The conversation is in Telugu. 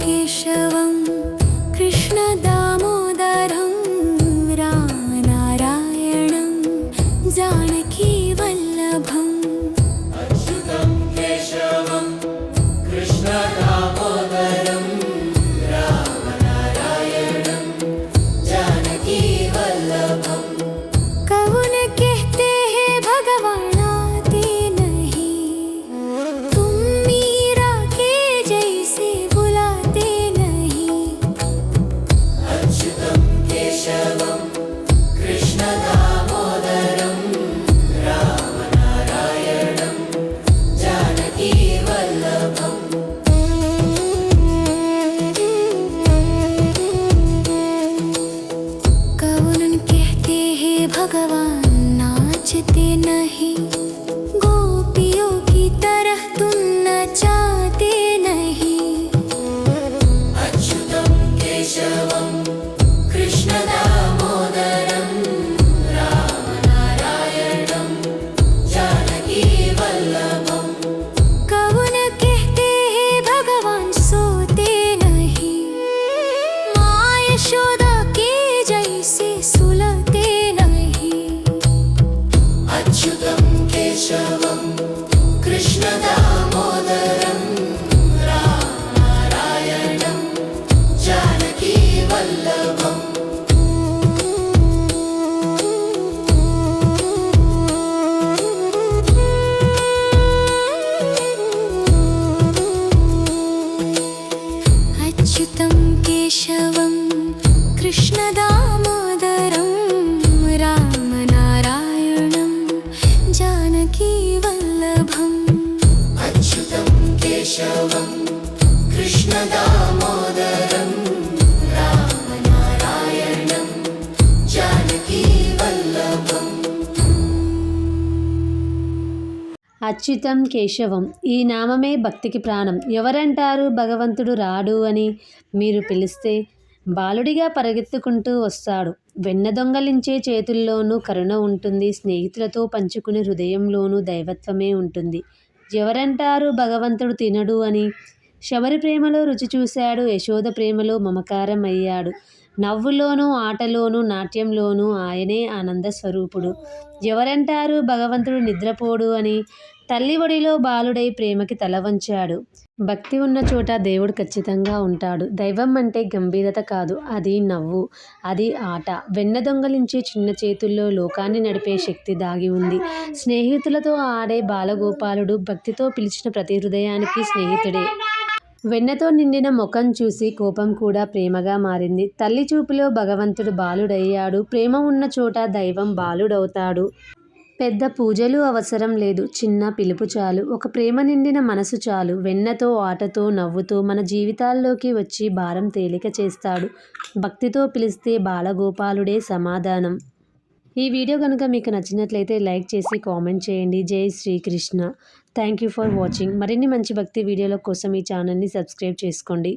केशवं कृष्णदामोदरं रामनारायणं जानकीवल्लभम् अच्युतं केशवं कृष्णदामोदरं रामनारायणं जानकीवल्लभम्। कौन कहते हैं भगवान आते नहीं, तुम मीरा के जैसे बुलाते नहीं। अच्युतं केशवं कृष्णदामोदरं रामनारायणं जानकीवल्लभम्। कौन कहते हैं भगवान नाचते नहीं, गोपियों की तरह तुम नचाते नहीं। अच्युतं केशवं कृष्णदामोदरं रामनारायणं जानकीवल्लभम्। कौन कहते हैं भगवान सोते नहीं, माँ यशोदा के जैसे सुलते नहीं। अच्युतं केशवं कृष्णदामोदरं रामनारायणं जानकीवल्लभम्। अच्युतं केशवं कृष्णदामोदरं रामनारायणं जानकीवल्लभम्। अच्युतं केशवं कृष्णदामोदरं रामनारायणं जानकीवल्लभम्। అచ్యుతం కేశవం ఈ నామమే భక్తికి ప్రాణం. ఎవరంటారు భగవంతుడు రాడు అని? మీరు పిలిస్తే బాలుడిగా పరిగెత్తుకుంటూ వస్తాడు. వెన్న దొంగలించే చేతుల్లోనూ కరుణ ఉంటుంది, స్నేహితులతో పంచుకునే హృదయంలోనూ దైవత్వమే ఉంటుంది. ఎవరంటారు భగవంతుడు తినడు అని? శబరి ప్రేమలో రుచి చూశాడు, యశోద ప్రేమలో మమకారం అయ్యాడు. నవ్వులోనూ ఆటలోనూ నాట్యంలోనూ ఆయనే ఆనంద స్వరూపుడు. ఎవరంటారు భగవంతుడు నిద్రపోడు అని? తల్లి ఒడిలో బాలుడై ప్రేమకి తల వంచాడు. భక్తి ఉన్న చోట దేవుడు ఖచ్చితంగా ఉంటాడు. దైవం అంటే గంభీరత కాదు, అది నవ్వు, అది ఆట. వెన్న దొంగలించే చిన్న చేతుల్లో లోకాన్ని నడిపే శక్తి దాగి ఉంది. స్నేహితులతో ఆడే బాలగోపాలుడు భక్తితో పిలిచిన ప్రతి హృదయానికి స్నేహితుడే. వెన్నతో నిండిన ముఖం చూసి కోపం కూడా ప్రేమగా మారింది. తల్లి చూపులో భగవంతుడు బాలుడయ్యాడు. ప్రేమ ఉన్న చోట దైవం బాలుడవుతాడు. పెద్ద పూజలు అవసరం లేదు, చిన్న పిలుపు చాలు. ఒక ప్రేమ నిండిన మనసు చాలు. వెన్నతో ఆటతో నవ్వుతో మన జీవితాల్లోకి వచ్చి భారం తేలిక చేస్తాడు. భక్తితో పిలిస్తే బాలగోపాలుడే సమాధానం. ఈ వీడియో కనుక మీకు నచ్చినట్లయితే లైక్ చేసి కామెంట్ చేయండి. జై Srikrishna. Thank you for watching. మరిన్ని మంచి భక్తి వీడియోల కోసం ఈ ఛానల్ని సబ్స్క్రైబ్ చేసుకోండి.